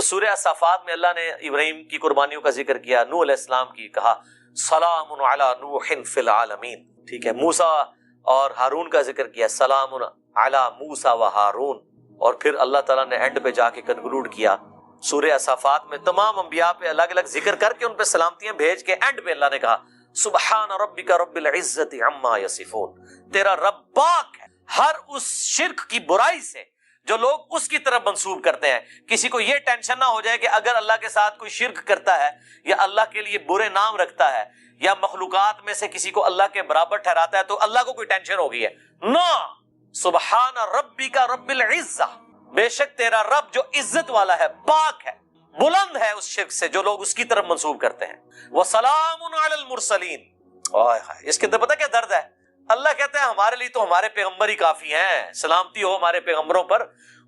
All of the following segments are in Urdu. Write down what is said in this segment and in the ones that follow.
سورہ صافات میں اللہ نے ابراہیم کی قربانیوں کا ذکر کیا، نوح علیہ السلام کی، کہا سلام علی نوح فی العالمین، ٹھیک ہے، موسیٰ اور ہارون کا ذکر کیا، سلام علی موسیٰ و ہارون، اور پھر اللہ تعالیٰ نے اینڈ پہ جا کے کنکلوڈ کیا سورہ صافات میں تمام انبیاء پہ الگ الگ ذکر کر کے ان پہ سلامتیاں بھیج کے اینڈ پہ اللہ نے کہا سبحان ربک رب العزت عما یصفون، تیرا رب پاک ہے ہر اس شرک کی برائی سے جو لوگ اس کی طرف منسوب کرتے ہیں۔ کسی کو یہ ٹینشن نہ ہو جائے کہ اگر اللہ کے ساتھ کوئی شرک کرتا ہے یا اللہ کے لیے برے نام رکھتا ہے یا مخلوقات میں سے کسی کو اللہ کے برابر ٹھہراتا ہے تو اللہ کو کوئی ٹینشن ہو گئی ہے، نو، سبحان ربک رب العزہ، بے شک تیرا رب جو عزت والا ہے، پاک ہے، بلند ہے اس شرک سے جو لوگ اس کی طرف منسوب کرتے ہیں۔ وَسَلَامٌ عَلَى الْمُرْسَلِينَ، اس کے اندر پتہ کیا درد ہے؟ اللہ کہتا ہے ہمارے لیے تو ہمارے پیغمبر ہی کافی ہیں، سلامتی ہو ہمارے پیغمبروں پر،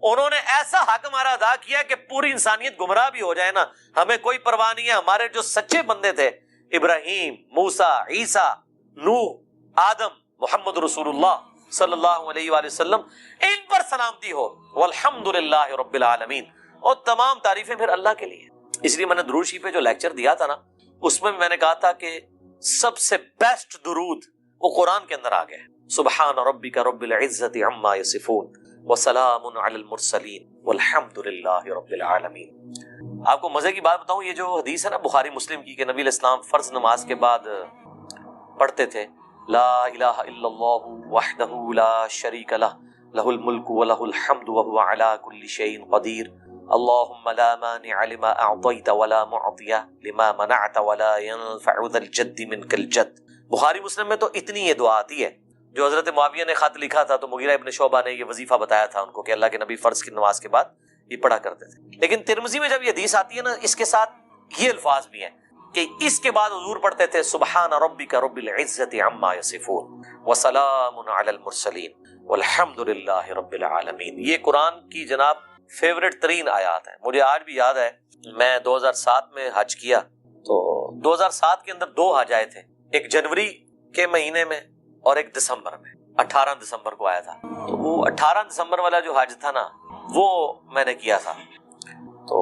انہوں نے ایسا حق ہمارا ادا کیا کہ پوری انسانیت گمراہ بھی ہو جائے نا، ہمیں کوئی پرواہ نہیں ہے۔ ہمارے جو سچے بندے تھے، ابراہیم، موسیٰ، عیسیٰ، نوح، آدم، محمد رسول اللہ صلی اللہ علیہ وآلہ وسلم، ان پر سلامتی ہو، والحمدللہ رب العالمین، اور تمام تعریفیں پھر اللہ کے لیے۔ اس لیے میں نے درود شریف پہ جو لیکچر دیا تھا نا، اس میں نے کہا تھا کہ سب سے بیسٹ درود وہ قرآن کے اندر آ گیا ہے، سبحان ربک رب العزت عما یصفون وسلام علی المرسلین والحمد للہ رب العالمین۔ آپ کو مزے کی بات بتاؤں، یہ جو حدیث ہے نا بخاری مسلم کی کہ نبی علیہ السلام فرض نماز کے بعد پڑھتے تھے لا الہ الا اللہ وحدہ لا شریک لہ لہ الملک ولہ الحمد وہو علی کل شیء قدیر اللہم لا مانع لما اعطیت ولا معطی لما منعت ولا ينفع ذا الجد منک الجد۔ بخاری مسلم میں تو اتنی یہ دعا آتی ہے، جو حضرت معاویہ نے خط لکھا تھا تو مغیرہ ابن شعبہ نے یہ وظیفہ بتایا تھا ان کو کہ اللہ کے نبی فرض کی نماز کے بعد یہ پڑھا کرتے تھے۔ لیکن ترمذی میں جب یہ حدیث آتی ہے نا، اس کے ساتھ یہ الفاظ بھی ہیں کہ اس کے بعد حضور پڑھتے تھے سبحان ربک رب العزت عما یصفون وسلام علی المرسلین والحمد للہ رب العالمین۔ یہ قرآن کی جناب فیوریٹ ترین آیات ہیں۔ مجھے آج بھی یاد ہے، میں 2007 میں حج کیا تو 2007 کے اندر 2 حج آئے تھے، ایک جنوری کے مہینے میں اور ایک دسمبر میں، 18 دسمبر کو آیا تھا۔ تو وہ 18 دسمبر والا جو حج تھا نا، وہ میں نے کیا تھا۔ تو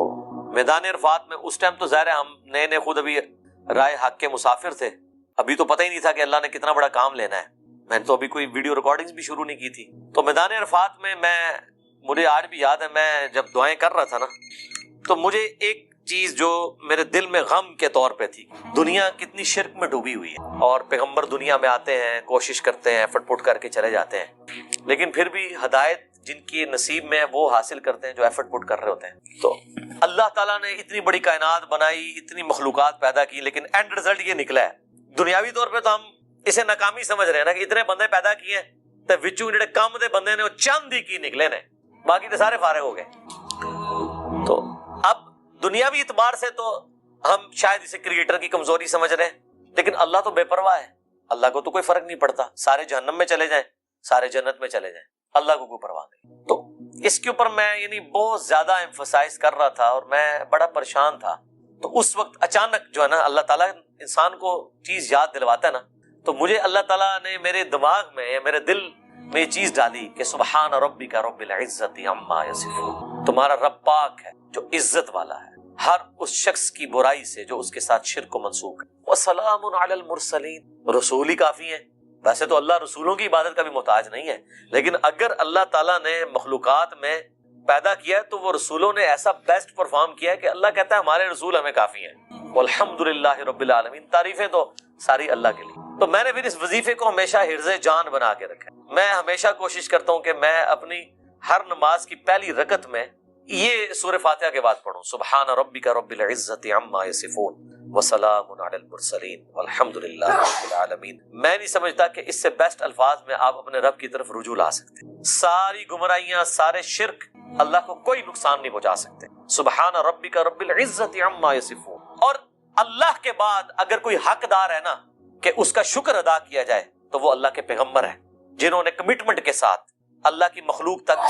میدان عرفات میں اس ٹائم تو ظاہر ہے ہم نئے خود ابھی رائے حق کے مسافر تھے، ابھی تو پتہ ہی نہیں تھا کہ اللہ نے کتنا بڑا کام لینا ہے، میں نے تو ابھی کوئی ویڈیو ریکارڈنگز بھی شروع نہیں کی تھی۔ تو میدان عرفات میں مجھے آج بھی یاد ہے، میں جب دعائیں کر رہا تھا نا تو مجھے ایک چیز جو میرے دل میں غم کے طور پہ تھی، دنیا کتنی شرک میں ڈوبی ہوئی ہے اور پیغمبر دنیا میں آتے ہیں، کوشش کرتے ہیں، ایفرٹ پٹ کر کے چلے جاتے ہیں، لیکن پھر بھی ہدایت جن کی نصیب میں وہ حاصل کرتے ہیں جو ایفرٹ پٹ کر رہے ہوتے ہیں۔ تو اللہ تعالیٰ نے اتنی بڑی کائنات بنائی، اتنی مخلوقات پیدا کی، لیکن اینڈ رزلٹ یہ نکلا ہے۔ دنیاوی طور پہ تو ہم اسے ناکامی سمجھ رہے ہیں نا کہ اتنے بندے پیدا کیے ہیں تے وچوں جڑے کم دے بندے نے وہ چند ہی کی نکلے نے، باقی تو سارے فارغ ہو گئے۔ تو اب دنیاوی اعتبار سے تو ہم شاید اسے کریٹر کی کمزوری سمجھ رہے ہیں، لیکن اللہ تو بے پرواہ ہے، اللہ کو تو کوئی فرق نہیں پڑتا، سارے جہنم میں چلے جائیں، سارے جنت میں چلے جائیں، اللہ کو کوئی پرواہ نہیں۔ تو اس کے اوپر میں بہت زیادہ ایمفسائز کر رہا تھا اور میں بڑا پریشان تھا۔ تو اس وقت اچانک جو ہے نا اللہ تعالیٰ انسان کو چیز یاد دلواتا ہے نا، تو مجھے اللہ تعالیٰ نے میرے دماغ میں یا میرے دل میں یہ چیز ڈالی کہ سبحان ربک رب العزت عما یصفون، تمہارا رب پاک ہے جو عزت والا ہے ہر اس شخص کی برائی سے جو اس کے ساتھ شرک کو منسوخ ہے۔ وسلام علی المرسلین، رسول ہی کافی ہیں۔ ویسے تو اللہ رسولوں کی عبادت کا بھی محتاج نہیں ہے، لیکن اگر اللہ تعالیٰ نے مخلوقات میں پیدا کیا ہے تو وہ رسولوں نے ایسا بیسٹ پرفارم کیا ہے کہ اللہ کہتا ہے ہمارے رسول ہمیں کافی ہیں۔ والحمد للہ رب العالمین، تعریفیں تو ساری اللہ کے لیے۔ تو میں نے پھر اس وظیفے کو ہمیشہ حرز جان بنا کے رکھا ہے۔ میں ہمیشہ کوشش کرتا ہوں کہ میں اپنی ہر نماز کی پہلی رکعت میں یہ سورہ فاتحہ کے بعد پڑھوں، سبحان ربک رب العزت عما یصفون وسلام علی المرسلین والحمد للہ رب العالمین۔ میں نہیں سمجھتا کہ اس سے بیسٹ الفاظ میں آپ اپنے رب کی طرف رجوع لا سکتے ہیں۔ ساری گمراہیاں، سارے شرک اللہ کو کوئی نقصان نہیں پہنچا سکتے۔ سبحان ربک رب العزت عما یصفون۔ اور اللہ کے بعد اگر کوئی حقدار ہے نا کہ اس کا شکر ادا کیا جائے تو وہ اللہ کے پیغمبر ہیں، جنہوں نے کمٹمنٹ کے ساتھ اللہ کی مخلوق تک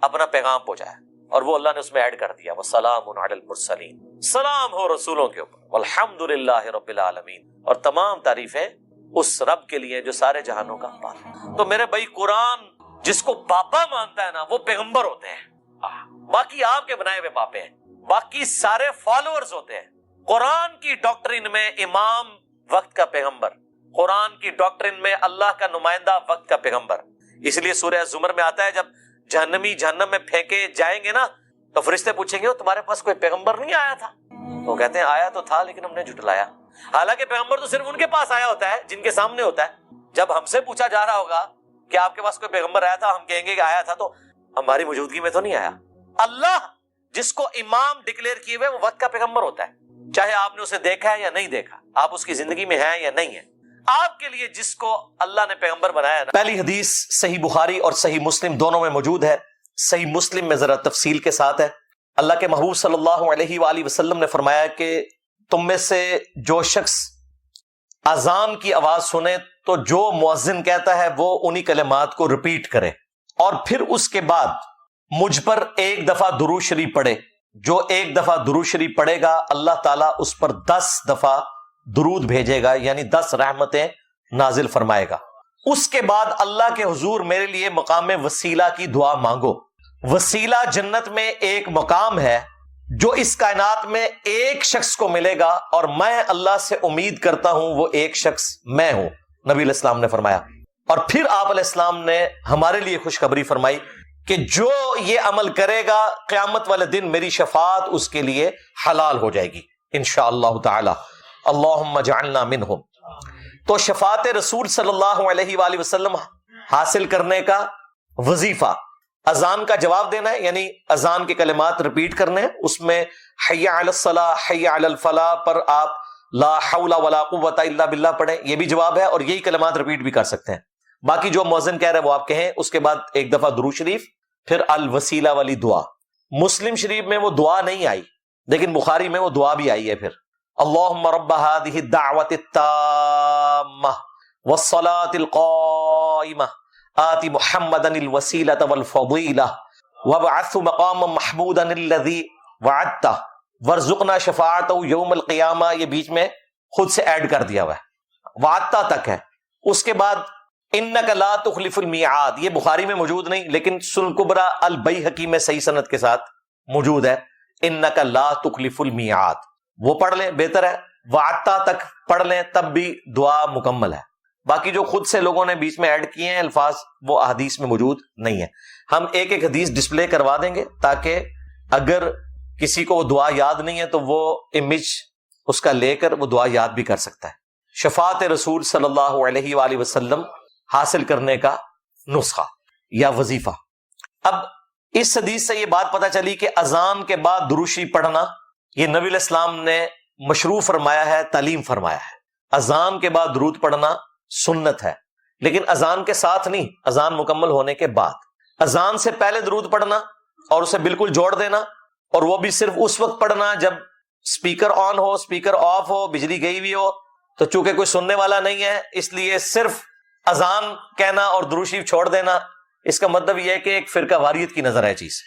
اپنا پیغام پہنچایا، اور وہ اللہ نے اس میں ایڈ کر دیا وسلام علی المرسلین، سلام ہو رسولوں کے اوپر، والحمد للہ رب العالمین، اور تمام تعریفیں اس رب کے لیے جو سارے جہانوں کا پالک ہے۔ تو میرے بھائی، قرآن جس کو باپا مانتا ہے نا وہ پیغمبر ہوتے ہیں، باقی آپ کے بنائے ہوئے باپے ہیں۔ باقی سارے فالوورز ہوتے ہیں. قرآن کی ڈاکٹرن میں امام وقت کا پیغمبر، قرآن کی ڈاکٹرن میں اللہ کا نمائندہ وقت کا پیغمبر. اس لیے سورہ زمر میں آتا ہے جب جہنمی جہنم میں پھینکے جائیں گے نا تو فرشتے پوچھیں گے تمہارے پاس کوئی پیغمبر نہیں آیا تھا؟ تو کہتے ہیں آیا تو تھا لیکن ہم نے جھٹلایا. حالانکہ پیغمبر تو صرف ان کے پاس آیا ہوتا ہے جن کے سامنے ہوتا ہے. جب ہم سے پوچھا جا رہا ہوگا کہ آپ کے پاس کوئی پیغمبر آیا تھا، ہم کہیں گے کہ آیا تھا، تو ہماری موجودگی میں تو نہیں آیا. اللہ جس کو امام ڈکلیئر کیے ہوئے وہ وقت کا پیغمبر ہوتا ہے، چاہے آپ نے اسے دیکھا ہے یا نہیں دیکھا، آپ اس کی زندگی میں ہیں یا نہیں ہیں. آپ کے لیے جس کو اللہ نے پیغمبر بنایا نا. پہلی حدیث صحیح بخاری اور صحیح مسلم دونوں میں موجود ہے. صحیح مسلم میں ذرا تفصیل کے ساتھ ہے. اللہ کے محبوب صلی اللہ علیہ وآلہ وسلم نے فرمایا کہ تم میں سے جو شخص اذان کی آواز سنے تو جو مؤذن کہتا ہے وہ انہی کلمات کو ریپیٹ کرے اور پھر اس کے بعد مجھ پر ایک دفعہ درود شریف پڑھے. جو ایک دفعہ درود شریف پڑھے گا اللہ تعالیٰ اس پر 10 دفعہ درود بھیجے گا، یعنی 10 رحمتیں نازل فرمائے گا. اس کے بعد اللہ کے حضور میرے لیے مقام وسیلہ کی دعا مانگو. وسیلہ جنت میں ایک مقام ہے جو اس کائنات میں ایک شخص کو ملے گا اور میں اللہ سے امید کرتا ہوں وہ ایک شخص میں ہوں، نبی علیہ السلام نے فرمایا. اور پھر آپ علیہ السلام نے ہمارے لیے خوشخبری فرمائی کہ جو یہ عمل کرے گا قیامت والے دن میری شفاعت اس کے لیے حلال ہو جائے گی انشاءاللہ تعالی. اللہم اجعلنا منہم. تو شفاعت رسول صلی اللہ علیہ وآلہ وسلم حاصل کرنے کا وظیفہ اذان کا جواب دینا ہے، یعنی اذان کے کلمات ریپیٹ کرنے ہیں. اس میں حی علی الصلاۃ حی علی الفلاح پر آپ لا حول ولا قوۃ الا باللہ پڑھیں، یہ بھی جواب ہے، اور یہی کلمات ریپیٹ بھی کر سکتے ہیں. باقی جو مؤذن کہہ رہے ہیں وہ آپ کہیں. اس کے بعد ایک دفعہ درود شریف، پھر الوسیلہ والی دعا. مسلم شریف میں وہ دعا نہیں آئی لیکن بخاری میں وہ دعا بھی آئی ہے. پھر اللہم رب هذه الدعوة التامة والصلاة القائمة آت محمدا الوسیلة والفضیلة وابعثه مقاما محمودا الذی وعدته وارزقنا شفاعته یوم القیامہ. یہ بیچ میں خود سے ایڈ کر دیا ہوا ہے، وعدتا تک ہے. اس کے بعد انک لا تخلف المیعاد، یہ بخاری میں موجود نہیں لیکن سنن کبریٰ البیہقی میں صحیح سند کے ساتھ موجود ہے. انک لا تخلف المیعاد وہ پڑھ لیں، بہتر ہے. وعدتا تک پڑھ لیں تب بھی دعا مکمل ہے. باقی جو خود سے لوگوں نے بیچ میں ایڈ کیے ہیں الفاظ وہ احادیث میں موجود نہیں ہے. ہم ایک ایک حدیث ڈسپلے کروا دیں گے تاکہ اگر کسی کو وہ دعا یاد نہیں ہے تو وہ امیج اس کا لے کر وہ دعا یاد بھی کر سکتا ہے. شفاعت رسول صلی اللہ علیہ وآلہ وسلم حاصل کرنے کا نسخہ یا وظیفہ. اب اس حدیث سے یہ بات پتہ چلی کہ اذان کے بعد درود شریف پڑھنا یہ نبی علیہ السلام نے مشروع فرمایا ہے، تعلیم فرمایا ہے. اذان کے بعد درود پڑھنا سنت ہے لیکن اذان کے ساتھ نہیں، اذان مکمل ہونے کے بعد. اذان سے پہلے درود پڑھنا اور اسے بالکل جوڑ دینا، اور وہ بھی صرف اس وقت پڑھنا جب سپیکر آن ہو، سپیکر آف ہو، بجلی گئی ہوئی ہو. تو چونکہ کوئی سننے والا نہیں ہے اس لیے صرف اذان کہنا اور درود شریف چھوڑ دینا، اس کا مطلب یہ ہے کہ ایک فرقہ واریت کی نظر ہے چیز.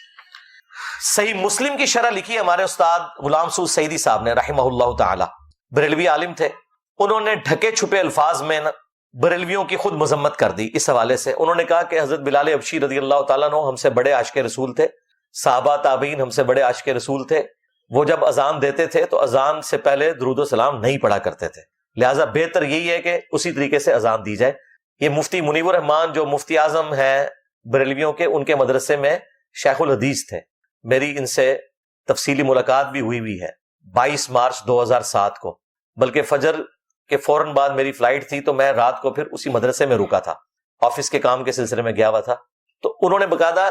صحیح مسلم کی شرح لکھی ہمارے استاد غلام سعود سعیدی صاحب نے رحمہ اللہ تعالی، بریلوی عالم تھے. انہوں نے ڈھکے چھپے الفاظ میں بریلویوں کی خود مذمت کر دی. اس حوالے سے انہوں نے کہا کہ حضرت بلال حبشی رضی اللہ تعالیٰ عنہ ہم سے بڑے عاشق رسول تھے، صحابہ تابعین ہم سے بڑے عاشق رسول تھے. وہ جب اذان دیتے تھے تو اذان سے پہلے درود و سلام نہیں پڑھا کرتے تھے، لہٰذا بہتر یہی ہے کہ اسی طریقے سے اذان دی جائے. یہ مفتی منیب الرحمان جو مفتی اعظم ہیں بریلویوں کے، ان کے مدرسے میں شیخ الحدیث تھے. میری ان سے تفصیلی ملاقات بھی ہوئی ہے 22 مارچ 2007 کو، بلکہ فجر کے فوراً بعد میری فلائٹ تھی تو میں رات کو پھر اسی مدرسے میں رکا تھا، آفس کے کام کے سلسلے میں گیا ہوا تھا. تو انہوں نے باقاعدہ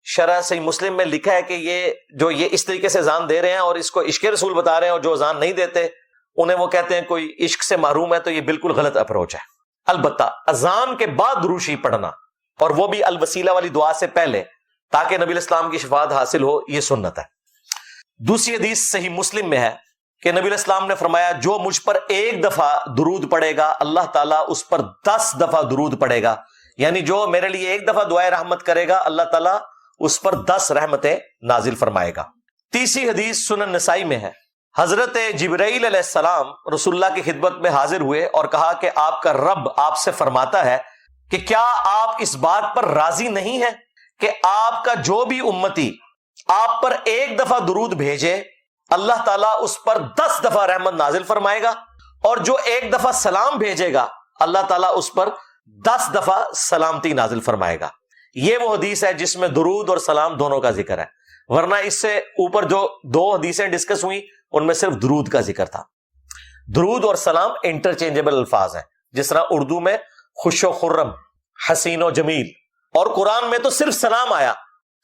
شرح صحیح مسلم میں لکھا ہے کہ یہ اس طریقے سے اذان دے رہے ہیں اور اس کو عشق رسول بتا رہے ہیں، اور جو اذان نہیں دیتے انہیں وہ کہتے ہیں کوئی عشق سے محروم ہے. تو یہ بالکل غلط اپروچ ہے. البتہ اذان کے بعد درود شریف پڑھنا اور وہ بھی الوسیلہ والی دعا سے پہلے تاکہ نبی علیہ السلام کی شفاعت حاصل ہو، یہ سنت ہے. دوسری حدیث صحیح مسلم میں ہے کہ نبی علیہ السلام نے فرمایا جو مجھ پر ایک دفعہ درود پڑے گا اللہ تعالیٰ اس پر 10 دفعہ درود پڑے گا، یعنی جو میرے لیے ایک دفعہ دعائے رحمت کرے گا اللہ تعالیٰ اس پر 10 رحمتیں نازل فرمائے گا. تیسری حدیث سنن نسائی میں ہے. حضرت جبرائیل علیہ السلام رسول اللہ کی خدمت میں حاضر ہوئے اور کہا کہ آپ کا رب آپ سے فرماتا ہے کہ کیا آپ اس بات پر راضی نہیں ہیں کہ آپ کا جو بھی امتی آپ پر ایک دفعہ درود بھیجے اللہ تعالیٰ اس پر 10 دفعہ رحمت نازل فرمائے گا، اور جو ایک دفعہ سلام بھیجے گا اللہ تعالیٰ اس پر 10 دفعہ سلامتی نازل فرمائے گا۔ یہ وہ حدیث ہے جس میں درود اور سلام دونوں کا ذکر ہے، ورنہ اس سے اوپر جو 2 حدیثیں ڈسکس ہوئی ان میں صرف درود کا ذکر تھا۔ درود اور سلام انٹرچینجبل الفاظ ہیں، جس طرح اردو میں خوش و خرم، حسین و جمیل، اور قرآن میں تو صرف سلام آیا،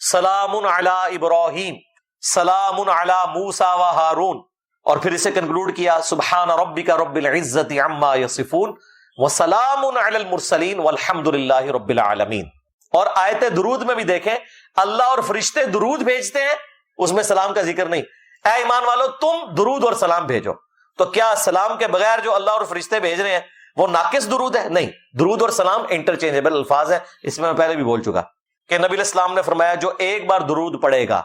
سلام علی ابراہیم، سلام علی موسیٰ و ہارون، اور پھر اسے کنکلوڈ کیا سبحان ربک رب العزت عما یصفون وسلام علی المرسلین والحمد للہ رب العالمین۔ اور آیت درود میں بھی دیکھیں اللہ اور فرشتے درود بھیجتے ہیں، اس میں سلام کا ذکر نہیں۔ اے ایمان والو تم درود اور سلام بھیجو، تو کیا سلام کے بغیر جو اللہ اور فرشتے بھیج رہے ہیں وہ ناقص درود ہے؟ نہیں، درود اور سلام انٹرچینجبل الفاظ ہیں۔ اس میں پہلے بھی بول چکا کہ نبی علیہ السلام نے فرمایا جو ایک بار درود پڑھے گا،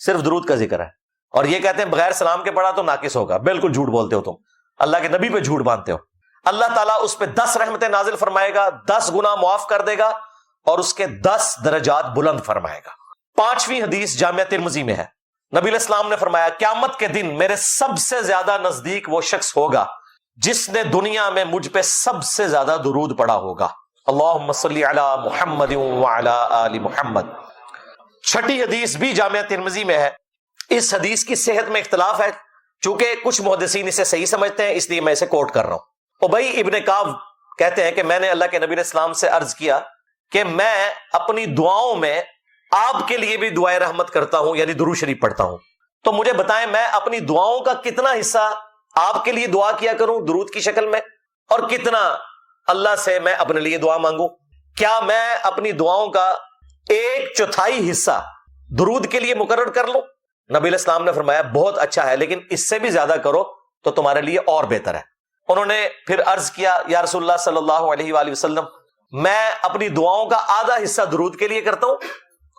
صرف درود کا ذکر ہے، اور یہ کہتے ہیں بغیر سلام کے پڑھا تو ناقص ہوگا، بالکل جھوٹ بولتے ہو تم، اللہ کے نبی پہ جھوٹ باندھتے ہو۔ اللہ تعالیٰ اس پہ 10 رحمتیں نازل فرمائے گا، 10 گناہ معاف کر دے گا، اور اس کے 10 درجات بلند فرمائے گا۔ 5ویں حدیث جامعہ ترمذی میں ہے، نبی علیہ السلام نے فرمایا قیامت کے دن میرے سب سے زیادہ نزدیک وہ شخص ہوگا جس نے دنیا میں مجھ پہ سب سے زیادہ درود پڑھا ہوگا۔ اللہم صلی علی محمد وعلی آل محمد۔ 6ٹھی حدیث بھی جامعہ ترمذی میں ہے، اس حدیث کی صحت میں اختلاف ہے، چونکہ کچھ محدثین اسے صحیح سمجھتے ہیں، اس لیے میں اسے کوٹ کر رہا ہوں۔ ابی ابن کعب کہتے ہیں کہ میں نے اللہ کے نبی علیہ السلام سے عرض کیا کہ میں اپنی دعاؤں میں آپ کے لیے بھی دعائے رحمت کرتا ہوں، یعنی درود شریف پڑھتا ہوں، تو مجھے بتائیں میں اپنی دعاؤں کا کتنا حصہ آپ کے لیے دعا کیا کروں درود کی شکل میں، اور کتنا اللہ سے میں اپنے لیے دعا مانگوں؟ کیا میں اپنی دعاؤں کا 1/4 حصہ درود کے لیے مقرر کر لوں؟ نبی علیہ السلام نے فرمایا بہت اچھا ہے، لیکن اس سے بھی زیادہ کرو تو تمہارے لیے اور بہتر ہے۔ انہوں نے پھر عرض کیا یا رسول اللہ صلی اللہ علیہ وآلہ وسلم میں اپنی دعاؤں کا آدھا حصہ درود کے لیے کرتا ہوں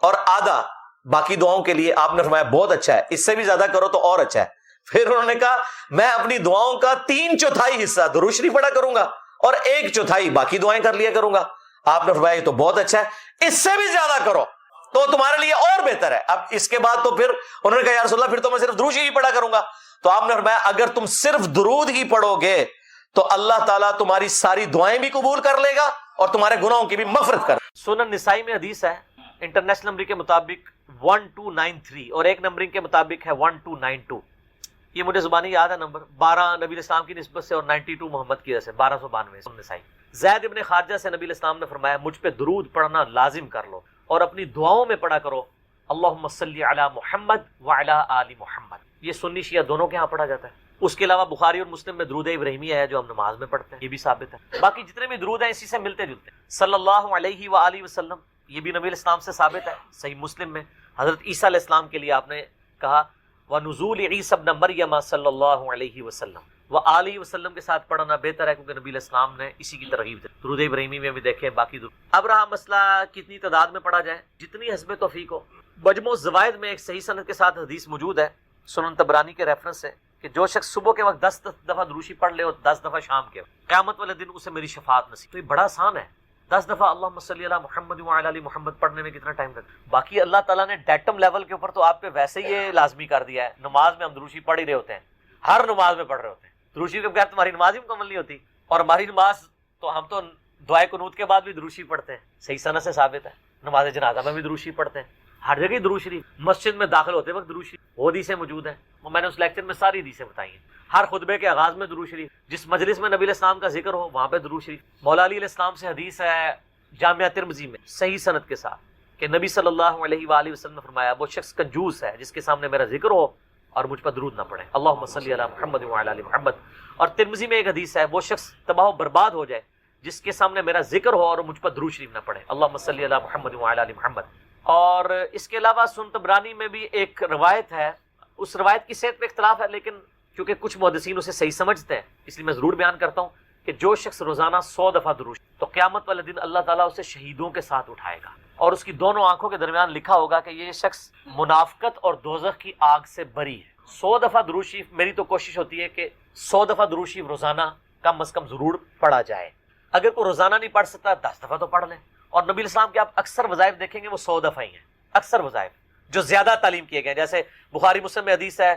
اور آدھا باقی دعاؤں کے لیے۔ آپ نے فرمایا بہت اچھا ہے، اس سے بھی زیادہ کرو تو اور اچھا ہے۔ پھر انہوں نے کہا میں اپنی دعاؤں کا 3/4 حصہ درود شریف پڑھا کروں گا اور 1/4 باقی دعائیں کر لیا کروں گا۔ آپ نے فرمایا یہ تو بہت اچھا ہے، اس سے بھی زیادہ کرو تو تمہارے لیے اور بہتر ہے۔ اب اس کے بعد تو پھر انہوں نے کہا یا رسول اللہ پھر تو میں صرف درود ہی پڑھا کروں گا۔ تو آپ نے فرمایا اگر تم صرف درود ہی پڑھو گے تو اللہ تعالیٰ تمہاری ساری دعائیں بھی قبول کر لے گا اور تمہارے گناہوں کی بھی مغفرت کر۔ سنن نسائی میں حدیث ہے، انٹرنیشنل نمبر کے مطابق 1293 اور ایک نمبرنگ کے مطابق ہے 1292۔ یہ مجھے زبانی یاد ہے نمبر، 12 نبی علیہ السلام کی نسبت سے اور 92 محمد کی وجہ سے 1292۔ سنن نسائی زید ابن خارجہ سے نبی علیہ السلام نے فرمایا مجھ پہ درود پڑھنا لازم کر لو اور اپنی دعاؤں میں پڑھا کرو اللہم صلی علی محمد وعلی آل محمد۔ یہ سنی شیعہ دونوں کے ہاں پڑھا جاتا ہے۔ اس کے علاوہ بخاری اور مسلم میں درود ابراہیمیہ ہے جو ہم نماز میں پڑھتے ہیں، یہ بھی ثابت ہے۔ باقی جتنے بھی درود ہیں اسی سے ملتے جلتے ہیں۔ صلی اللہ علیہ وآلہ وسلم یہ بھی نبی علیہ السلام سے ثابت ہے، صحیح مسلم میں حضرت عیسیٰ علیہ السلام کے لیے آپ نے کہا وَنُزُولِ عِیسَى ابْنَ مَرْیَمَ صلی اللہ علیہ وسلم وآلہ وسلم کے ساتھ پڑھنا بہتر ہے، کیونکہ نبی علیہ السلام نے اسی کی ترغیب دی۔ درود ابراہیمی میں بھی دیکھیں باقی درود۔ اب رہا مسئلہ کتنی تعداد میں پڑھا جائے، جتنی حسب توفیق ہو۔ مجموع الزوائد میں ایک صحیح سند کے ساتھ حدیث موجود ہے سنن طبرانی کے ریفرنس سے کہ جو شخص صبح کے وقت 10 دفعہ دروشی پڑھ لے اور 10 دفعہ شام کے وقت، قیامت والے دن اسے میری شفاعت نصیب۔ تو یہ بڑا آسان ہے، 10 دفعہ اللہم صلی علی محمد وعلی آل محمد پڑھنے میں کتنا ٹائم لگتا ہے؟ باقی اللہ تعالیٰ نے ڈیٹم لیول کے اوپر تو آپ پہ ویسے ہی یہ لازمی کر دیا ہے۔ نماز میں ہم دروشی پڑھ ہی رہے ہوتے ہیں، ہر نماز میں پڑھ رہے ہوتے ہیں، دروشی کے بغیر تمہاری نماز ہی مکمل نہیں ہوتی۔ اور ہماری نماز تو ہم تو دعائے قنوت کے بعد بھی دروشی پڑھتے ہیں، صحیح سند سے ثابت ہے۔ نماز جنازہ میں بھی دروشی پڑھتے ہیں، ہر جگہ درود شریف، مسجد میں داخل ہوتے وقت درود شریف، وہ حدیثیں موجود ہیں، وہ میں نے اس لیکچر میں ساری حدیثیں بتائی ہیں۔ ہر خطبے کے آغاز میں درود شریف، جس مجلس میں نبی علیہ السلام کا ذکر ہو وہاں پہ درود شریف۔ مولا علی علیہ السلام سے حدیث ہے جامعہ ترمذی میں صحیح سند کے ساتھ کہ نبی صلی اللہ علیہ وآلہ وسلم نے فرمایا وہ شخص کنجوس ہے جس کے سامنے میرا ذکر ہو اور مجھ پر درود نہ پڑھے، اللہم صلی علی محمد وعلی آل محمد۔ اور ترمذی میں ایک حدیث ہے وہ شخص تباہ و برباد ہو جائے جس کے سامنے میرا ذکر ہو اور مجھ پر درود شریف نہ پڑھے، اللہم صلی علی محمد وعلی آل محمد۔ اور اس کے علاوہ سنن طبرانی میں بھی ایک روایت ہے، اس روایت کی صحت میں اختلاف ہے، لیکن چونکہ کچھ محدثین اسے صحیح سمجھتے ہیں اس لیے میں ضرور بیان کرتا ہوں کہ جو شخص روزانہ 100 دفعہ درود تو قیامت والے دن اللہ تعالیٰ اسے شہیدوں کے ساتھ اٹھائے گا اور اس کی دونوں آنکھوں کے درمیان لکھا ہوگا کہ یہ شخص منافقت اور دوزخ کی آگ سے بری ہے۔ 100 دفعہ درود شریف، میری تو کوشش ہوتی ہے کہ 100 دفعہ درود شریف روزانہ کم از کم ضرور پڑھا جائے۔ اگر کوئی روزانہ نہیں پڑھ سکتا 10 دفعہ تو پڑھ لیں۔ اور نبی علیہ السلام کے آپ اکثر وظائف دیکھیں گے وہ 100 دفعہ ہی ہیں، اکثر وظائف جو زیادہ تعلیم کیے گئے. جیسے بخاری مسلم میں حدیث ہے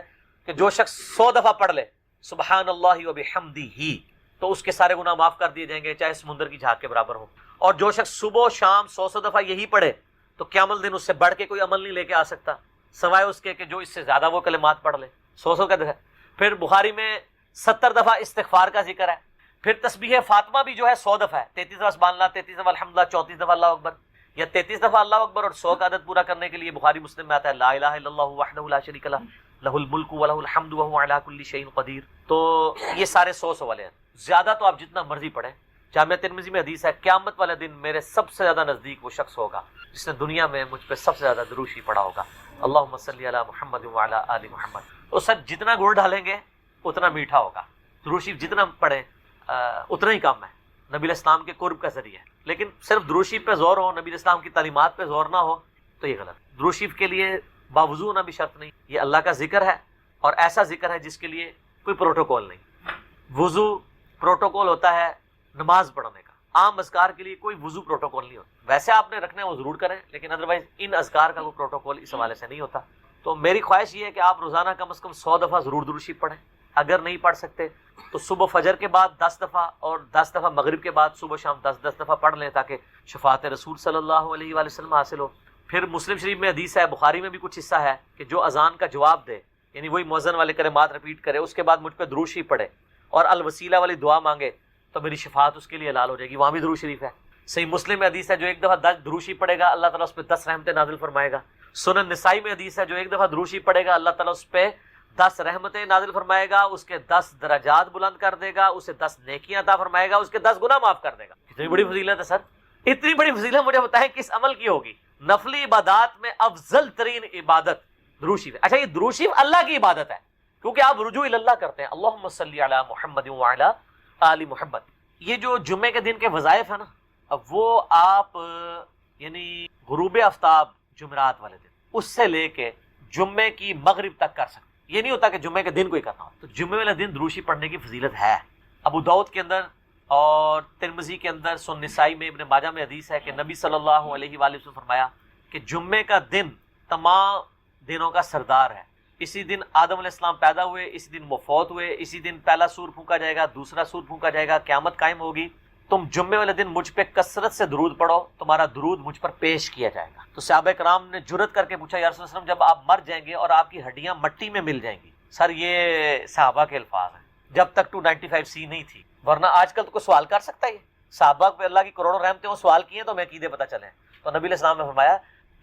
کہ جو شخص 100 دفعہ پڑھ لے سبحان اللہ و بحمدہ تو اس کے سارے گناہ معاف کر دیے جائیں گے، چاہے سمندر کی جھاگ کے برابر ہو. اور جو شخص صبح و شام 100 دفعہ یہی پڑھے تو قیامت دن اس سے بڑھ کے کوئی عمل نہیں لے کے آ سکتا، سوائے اس کے کہ جو اس سے زیادہ وہ کلمات پڑھ لے. 100 کا دفعہ. پھر بخاری میں 70 دفعہ استغفار کا ذکر ہے. پھر تسبیح فاطمہ بھی جو ہے 100 دفعہ ہے، 33 دفعہ سبحان اللہ، 33 دفعہ الحمدللہ، 34 دفعہ اللہ اکبر، یا 33 دفعہ اللہ اکبر اور 100 کا عدد پورا کرنے کے لیے بخاری مسلم میں آتا ہے لا الہ الا اللہ وحدہ لا شریک لہ لہ الملک ولہ الحمد وہو علی کل شیء قدیر. تو یہ سارے 100 والے ہیں. زیادہ تو آپ جتنا مرضی پڑھیں. جامعہ ترمذی میں حدیث ہے قیامت والے دن میرے سب سے زیادہ نزدیک وہ شخص ہوگا جس نے دنیا میں مجھ پہ سب سے زیادہ درود شریف پڑھا ہوگا. اللہم صلی علی محمد وعلی آل محمد. تو سر جتنا گڑ ڈالیں گے اتنا میٹھا ہوگا. درود شریف جتنا پڑھیں اتنا ہی کم ہے. نبی علیہ السلام کے قرب کا ذریعہ ہے. لیکن صرف درود شریف پہ زور ہو، نبی علیہ السلام کی تعلیمات پہ زور نہ ہو تو یہ غلط. درود شریف کے لیے باوضو ہونا بھی شرط نہیں. یہ اللہ کا ذکر ہے اور ایسا ذکر ہے جس کے لیے کوئی پروٹوکول نہیں. وضو پروٹوکول ہوتا ہے نماز پڑھنے کا، عام اذکار کے لیے کوئی وضو پروٹوکول نہیں ہوتا. ویسے آپ نے رکھنے وہ ضرور کریں، لیکن ادروائز ان اذکار کا کوئی پروٹوکول اس حوالے سے نہیں ہوتا. تو میری خواہش یہ ہے کہ آپ روزانہ کم از کم 100 دفعہ ضرور درود شریف پڑھیں. اگر نہیں پڑھ سکتے تو صبح فجر کے بعد 10 دفعہ اور 10 دفعہ مغرب کے بعد صبح شام 10 دفعہ پڑھ لیں تاکہ شفاعت رسول صلی اللہ علیہ وآلہ وسلم حاصل ہو. پھر مسلم شریف میں حدیث ہے، بخاری میں بھی کچھ حصہ ہے کہ جو اذان کا جواب دے، یعنی وہی مؤذن والے کلمات ریپیٹ کرے، اس کے بعد مجھ پہ درود شریف پڑھے اور الوسیلہ والی دعا مانگے تو میری شفاعت اس کے لیے حلال ہو جائے گی. وہاں بھی درود شریف ہے. صحیح مسلم میں حدیث ہے جو ایک دفعہ 10 درود شریف پڑھے گا اللہ تعالیٰ اس پہ 10 رحمتیں نازل فرمائے گا. سنن نسائی میں حدیث ہے جو ایک دفعہ درود شریف پڑھے گا اللہ تعالیٰ اس پہ 10 رحمتیں نازل فرمائے گا، اس کے 10 درجات بلند کر دے گا، اسے 10 نیکیاں عطا فرمائے گا، اس کے 10 گناہ معاف کر دے گا. کتنی بڑی فضیلت ہے سر. اتنی بڑی فضیلت مجھے بتائیں کس عمل کی ہوگی؟ نفلی عبادات میں افضل ترین عبادت درود شریف. اچھا یہ درود شریف اللہ کی عبادت ہے کیونکہ آپ رجوع اللہ کرتے ہیں. اللہم صلی علی محمد وعلی آل محمد. یہ جو جمعے کے دن کے وظائف ہیں نا، اب وہ آپ یعنی غروب آفتاب جمعرات والے دن اس سے لے کے جمعے کی مغرب تک کر سکتے. یہ نہیں ہوتا کہ جمعے کے دن کوئی کرنا ہو. تو جمعے والے دن درود شریف پڑھنے کی فضیلت ہے. ابو داؤد کے اندر اور ترمذی کے اندر، سنن نسائی میں، ابن ماجہ میں حدیث ہے کہ نبی صلی اللہ علیہ وآلہ وسلم فرمایا کہ جمعے کا دن تمام دنوں کا سردار ہے. اسی دن آدم علیہ السلام پیدا ہوئے، اسی دن وہ فوت ہوئے، اسی دن پہلا سور پھونکا جائے گا، دوسرا سور پھونکا جائے گا، قیامت قائم ہوگی. تم جمعے والے دن مجھ پہ کثرت سے درود پڑھو، تمہارا درود مجھ پر پیش کیا جائے گا. تو صحابہ کرام نے جرأت کر کے پوچھا یا رسول اللہ صلی اللہ علیہ وسلم جب آپ مر جائیں گے اور آپ کی ہڈیاں مٹی میں مل جائیں گی. سر یہ صحابہ کے الفاظ ہیں جب تک 295C نہیں تھی، ورنہ آج کل تو کوئی سوال کر سکتا ہے. صحابہ پہ اللہ کی کروڑوں رحمتیں وہ سوال کیے تو ہمیں عقیدے پتہ چلے. تو نبی علیہ السلام نے فرمایا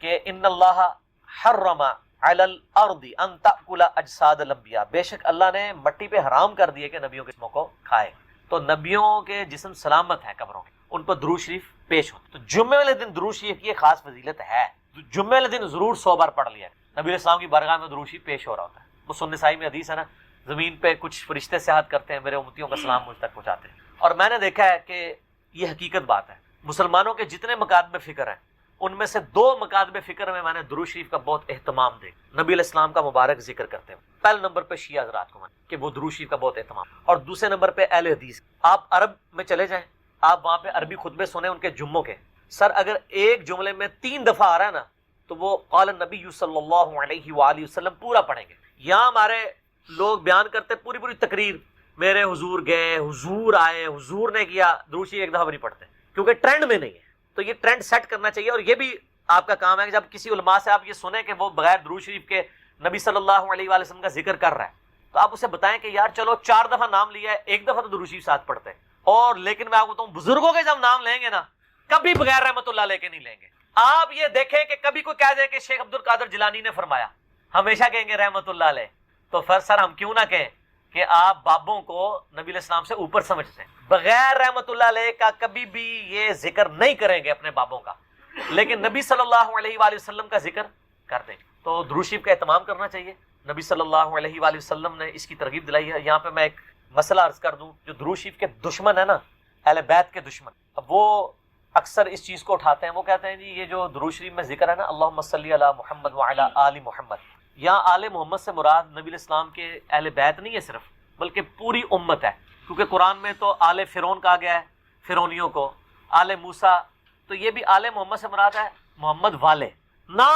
کہ ان اللہ حرم علی الارض ان تاکل اجساد الانبیاء، بے شک اللہ نے مٹی پہ حرام کر دیے کہ نبیوں کے جسموں کو کھائے. تو نبیوں کے جسم سلامت ہیں قبروں کے، ان پر درود شریف پیش ہوتا. تو جمعے والے دن درود شریف کی خاص فضیلت ہے. جمعے والے دن ضرور 100 بار پڑھ لیا. نبی علیہ السلام کی بارگاہ میں درود شریف پیش ہو رہا ہوتا ہے. وہ سنن نسائی میں حدیث ہے نا، زمین پہ کچھ فرشتے سیاحت کرتے ہیں، میرے امتیوں کا سلام مجھ تک پہنچاتے ہیں. اور میں نے دیکھا ہے کہ یہ حقیقت بات ہے. مسلمانوں کے جتنے مکاتب فکر ہیں ان میں سے 2 مکاتب فکر میں نے درود شریف کا بہت اہتمام دیکھا. نبی علیہ السلام کا مبارک ذکر کرتے ہیں. پہلے نمبر پہ شیعہ حضرات کو کہ وہ درود شریف کا بہت اہتمام، اور دوسرے نمبر پہ اہل حدیث. آپ عرب میں چلے جائیں، آپ وہاں پہ عربی خطبے سنیں ان کے جمعوں کے. سر اگر ایک جملے میں 3 دفعہ آ رہا ہے نا تو وہ قال النبی صلی اللہ علیہ وآلہ وسلم پورا پڑھیں گے. یہاں ہمارے لوگ بیان کرتے پوری تقریر، میرے حضور گئے، حضور آئے، حضور نے کیا، درود شریف ایک دفعہ بھی نہیں پڑھتے کیونکہ ٹرینڈ میں نہیں ہے. تو یہ ٹرینڈ سیٹ کرنا چاہیے. اور یہ بھی آپ کا کام ہے کہ جب کسی علماء سے آپ یہ سنیں کہ وہ بغیر درود شریف کے نبی صلی اللہ علیہ وآلہ وسلم کا ذکر کر رہا ہے تو آپ اسے بتائیں کہ یار چلو 4 دفعہ نام لیا ہے، 1 دفعہ تو درود شریف ساتھ پڑھتے ہیں. اور لیکن میں آپ کو بتاؤں بزرگوں کے جب نام لیں گے نا کبھی بغیر رحمت اللہ لے کے نہیں لیں گے. آپ یہ دیکھیں کہ کبھی کوئی کہہ دے کہ شیخ عبد القادر جیلانی نے فرمایا، ہمیشہ کہیں گے رحمت اللہ علیہ. تو پھر سر ہم کیوں نہ کہیں کہ آپ بابوں کو نبی علیہ السلام سے اوپر سمجھتے ہیں. بغیر رحمت اللہ علیہ کا کبھی بھی یہ ذکر نہیں کریں گے اپنے بابوں کا، لیکن نبی صلی اللہ علیہ وآلہ وسلم کا ذکر کر دیں. تو درود شریف کا اہتمام کرنا چاہیے. نبی صلی اللہ علیہ وآلہ وسلم نے اس کی ترغیب دلائی ہے. یہاں پہ میں ایک مسئلہ عرض کر دوں. جو درود شریف کے دشمن ہیں نا، اہل بیت کے دشمن، اب وہ اکثر اس چیز کو اٹھاتے ہیں. وہ کہتے ہیں جی یہ جو درود شریف میں ذکر ہے نا اللہم صلی علی محمد وعلی آل محمد، یہاں آل محمد سے مراد نبی علیہ السلام کے اہل بیت نہیں ہے صرف، بلکہ پوری امت ہے. کیونکہ قرآن میں تو آل فرعون کہا گیا ہے، فرعونیوں کو، آل موسیٰ، تو یہ بھی آل محمد سے مراد ہے محمد والے. نہ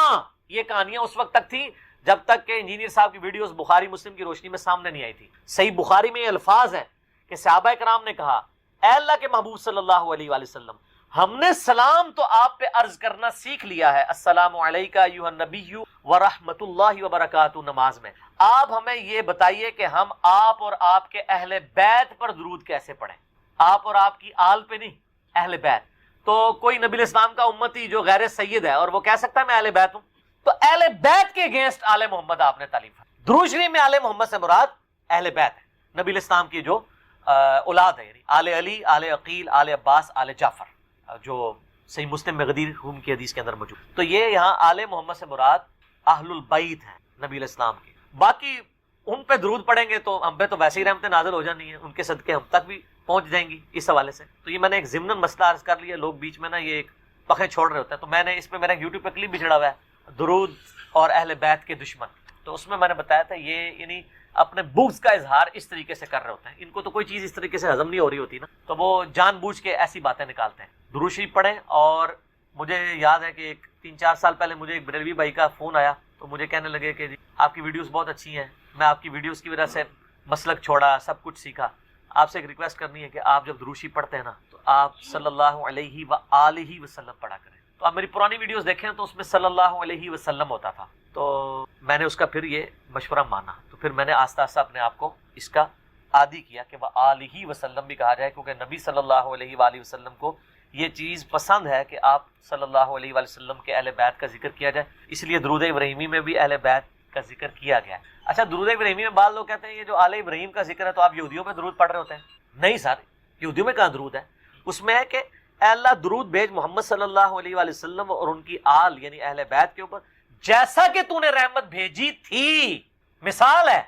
یہ کہانیاں اس وقت تک تھی جب تک کہ انجینئر صاحب کی ویڈیوز بخاری مسلم کی روشنی میں سامنے نہیں آئی تھی. صحیح بخاری میں یہ الفاظ ہیں کہ صحابہ کرام نے کہا اے اللہ کے محبوب صلی اللہ علیہ وآلہ وسلم، ہم نے سلام تو آپ پہ عرض کرنا سیکھ لیا ہے، السلام علیکہ ایھا النبی ورحمۃ اللہ وبرکاتہ، نماز میں. آپ ہمیں یہ بتائیے کہ ہم آپ اور آپ کے اہل بیت پر درود کیسے پڑھیں. آپ اور آپ کی آل پہ نہیں، اہل بیت. تو کوئی نبی الاسلام کا امتی جو غیر سید ہے اور وہ کہہ سکتا ہے میں اہل بیت ہوں؟ تو اہل بیت کے اگینسٹ آل محمد آپ نے تعلیم فرمائی. درود شریف میں آل محمد سے مراد اہل بیت ہے، نبی الاسلام کی جو اولاد ہے، یعنی آل علی، آل عقیل، آل عباس، آل جعفر، جو صحیح مسلم میں غدیر خون کی حدیث کے اندر موجود. تو یہ یہاں آل محمد سے مراد اہل البیت ہیں نبی الاسلام کے. باقی ان پہ درود پڑھیں گے تو ہم پہ تو ویسے ہی رحمتیں نازل ہو جانی ہیں، ان کے صدقے ہم تک بھی پہنچ جائیں گی اس حوالے سے. تو یہ میں نے ایک ضمناً مسئلہ عرض کر لیا. لوگ بیچ میں نا یہ ایک پخے چھوڑ رہے ہوتے ہیں، تو میں نے اس پہ میرا یوٹیوب پہ کلپ بھی چڑھا ہوا ہے، درود اور اہل بیت کے دشمن. تو اس میں میں نے بتایا تھا یہ یعنی اپنے بغض کا اظہار اس طریقے سے کر رہے ہوتے ہیں. ان کو تو کوئی چیز اس طریقے سے ہضم نہیں ہو رہی ہوتی نا، تو وہ جان بوجھ کے ایسی باتیں نکالتے ہیں. درود شریف پڑھیں. اور مجھے یاد ہے کہ 3-4 سال پہلے مجھے ایک بریلوی بھائی کا فون آیا، تو مجھے کہنے لگے کہ جی آپ کی ویڈیوز بہت اچھی ہیں، میں آپ کی ویڈیوز کی وجہ سے مسلک چھوڑا، سب کچھ سیکھا. آپ سے ایک ریکویسٹ کرنی ہے کہ آپ جب درود شریف پڑھتے ہیں نا تو آپ صلی اللہ علیہ وآلہ وسلم پڑھا کریں. تو آپ میری پرانی ویڈیوز دیکھیں تو اس میں صلی اللہ علیہ وسلم ہوتا تھا. تو میں نے اس کا پھر یہ مشورہ مانا، تو پھر میں نے آہستہ آہستہ اپنے آپ کو اس کا عادی کیا کہ وآلہ وسلم بھی کہا جائے، کیونکہ نبی صلی اللہ علیہ وآلہ وسلم کو یہ چیز پسند ہے کہ آپ صلی اللہ علیہ وآلہ وسلم کے اہل بیت کا ذکر کیا جائے. اس لیے درود ابراہیمی میں بھی اہل بیت کا ذکر کیا گیا ہے. اچھا، درود ابراہیمی میں بعض لوگ کہتے ہیں یہ جو آل ابراہیم کا ذکر ہے تو آپ یہودیوں پہ درود پڑھ رہے ہوتے ہیں. نہیں سر، یہودیوں میں کہاں درود ہے؟ اس میں ہے کہ اے اللہ درود بھیج محمد صلی اللہ علیہ وآلہ وسلم اور ان کی آل یعنی اہل بیت کے اوپر جیسا کہ تو نے رحمت بھیجی تھی. مثال ہے،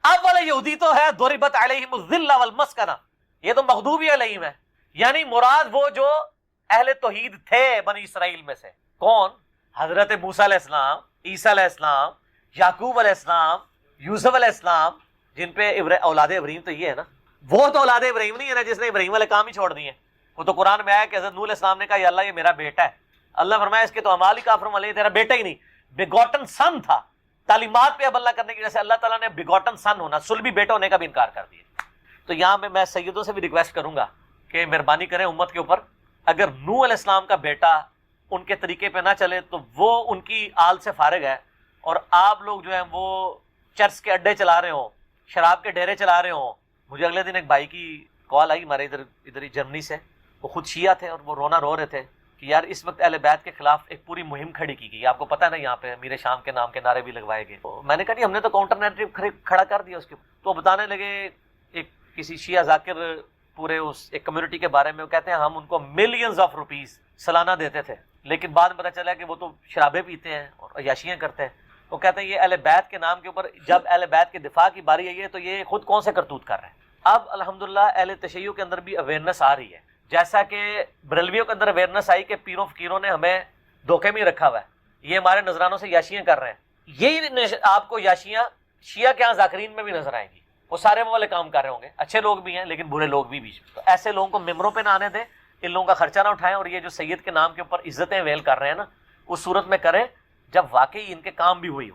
اب والا یہودی تو ہے ضربت علیہم الذلہ والمسکنہ، یہ تو مغضوب علیہم ہے، یعنی مراد وہ جو اہل توحید تھے بنی اسرائیل میں سے. کون؟ حضرت موسیٰ علیہ السلام، عیسیٰ علیہ السلام، یعقوب علیہ السلام، یوسف علیہ السلام، جن پہ اولاد ابراہیم تو یہ ہے نا. وہ تو اولاد ابراہیم نہیں ہے نا جس نے ابراہیم والے کام ہی چھوڑ دیے. وہ تو قرآن میں آیا کہ حضرت نوح علیہ السلام نے کہا یا اللہ یہ میرا بیٹا ہے. اللہ فرمایا اس کے تو اعمال ہی کافر والے، تیرا بیٹا ہی نہیں، بیگوٹن سن تھا. تعلیمات پہ عمل نہ کرنے کی وجہ سے اللہ تعالیٰ نے بیگوٹن سن ہونا، سلبی بیٹا ہونے کا بھی انکار کر دیا. تو یہاں میں سیدوں سے بھی ریکویسٹ کروں گا کہ مہربانی کریں امت کے اوپر، اگر نوح علیہ السلام کا بیٹا ان کے طریقے پہ نہ چلے تو وہ ان کی آل سے فارغ ہے، اور آپ لوگ جو ہیں وہ چرچ کے اڈے چلا رہے ہوں، شراب کے ڈیرے چلا رہے ہوں. مجھے اگلے دن ایک بھائی کی کال آئی ہمارے ادھر ہی جرمنی سے، وہ خود شیعہ تھے اور وہ رونا رو رہے تھے کہ یار اس وقت اہل بیت کے خلاف ایک پوری مہم کھڑی کی گئی. آپ کو پتہ ہے نا یہاں پہ امیر شام کے نام کے نعرے بھی لگوائے گئے. میں نے کہا جی ہم نے تو کاؤنٹر نیریٹو کھڑا کر دیا اس کے. تو بتانے لگے ایک کسی شیعہ ذاکر پورے اس ایک کمیونٹی کے بارے میں، وہ کہتے ہیں ہم ان کو ملینز آف روپیز سالانہ دیتے تھے، لیکن بعد میں پتہ چلا کہ وہ تو شرابیں پیتے ہیں اور عیاشیاں کرتے ہیں. وہ کہتے ہیں یہ اہل بیت کے نام کے اوپر جب اہل بیت کے دفاع کی باری آئی ہے تو یہ خود کون سے کرتوت کر رہے ہیں. اب الحمدللہ اہل تشیع کے اندر بھی اویئرنیس آ رہی ہے، جیسا کہ بریلویوں کے اندر اویئرنیس آئی کہ پیروں فقیروں نے ہمیں دھوکے میں رکھا ہوا ہے، یہ ہمارے نذرانوں سے یاشیاں کر رہے ہیں. یہی آپ کو یاشیاں شیعہ کے ہاں ذاکرین میں بھی نظر آئیں گی. وہ سارے وہ والے کام کر رہے ہوں گے، اچھے لوگ بھی ہیں لیکن برے لوگ بھی بیچ میں. تو ایسے لوگوں کو ممبروں پہ نہ آنے دیں، ان لوگوں کا خرچہ نہ اٹھائیں، اور یہ جو سید کے نام کے اوپر عزتیں ویل کر رہے ہیں نا اس صورت میں کریں جب واقعی ان کے کام بھی ہوئی ہو.